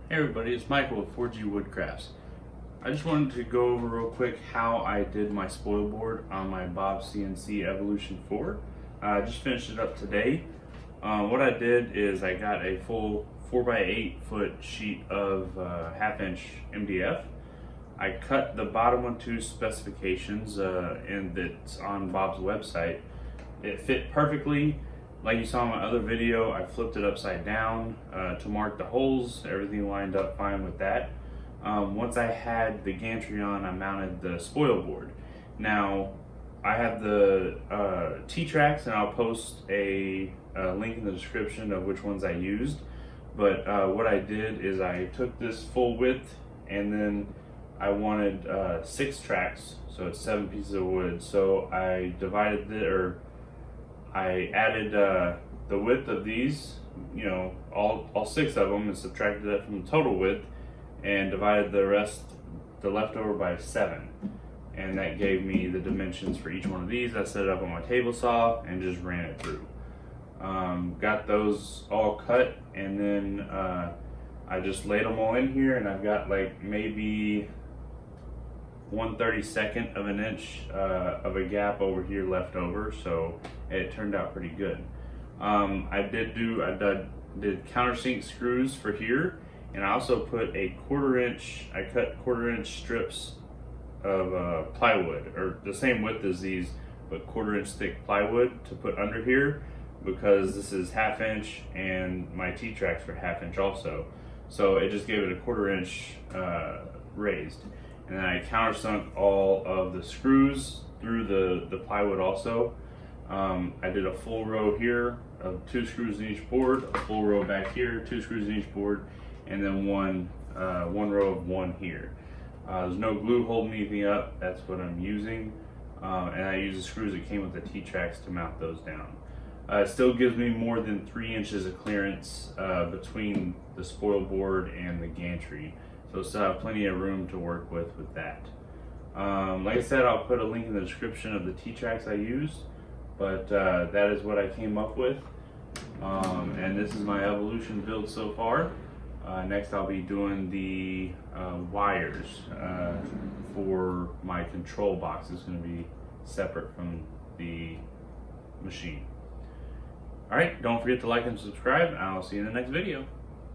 Hey everybody, it's Michael with 4G Woodcrafts. I just wanted to go over real quick how I did my spoil board on my Bobs CNC Evolution 4. I just finished it up today. What I did is I got a full 4x8 foot sheet of half-inch MDF. I cut the bottom one to specifications and it's on Bob's website. It fit perfectly. Like you saw in my other video, I flipped it upside down to mark the holes. Everything lined up fine with that. Once I had the gantry on, I mounted the spoil board. Now, I have the T-tracks, and I'll post a link in the description of which ones I used. But what I did is I took this full width, and then I wanted 6 tracks, so it's 7 pieces of wood. So I divided I added the width of these, all 6 of them, and subtracted that from the total width, and divided the leftover by 7. And that gave me the dimensions for each one of these. I set it up on my table saw and just ran it through. Got those all cut, and then I just laid them all in here, and I've got like maybe 1/32 of an inch of a gap over here left over, so it turned out pretty good. I did countersink screws for here, and I also put I cut 1/4-inch strips of plywood, or the same width as these, but 1/4-inch thick plywood to put under here, because this is 1/2 inch and my T-tracks were 1/2 inch also. So it just gave it a 1/4-inch raised. And then I countersunk all of the screws through the plywood also. I did a full row here of 2 screws in each board, a full row back here, 2 screws in each board, and then one row of 1 here. There's no glue holding anything up. That's what I'm using. And I use the screws that came with the T-tracks to mount those down. It still gives me more than 3 inches of clearance between the spoil board and the gantry. So still have plenty of room to work with that. Like I said, I'll put a link in the description of the T-tracks I used, but that is what I came up with. And this is my Evolution build so far. Next I'll be doing the wires for my control box. It's going to be separate from the machine. Alright, don't forget to like and subscribe, and I'll see you in the next video.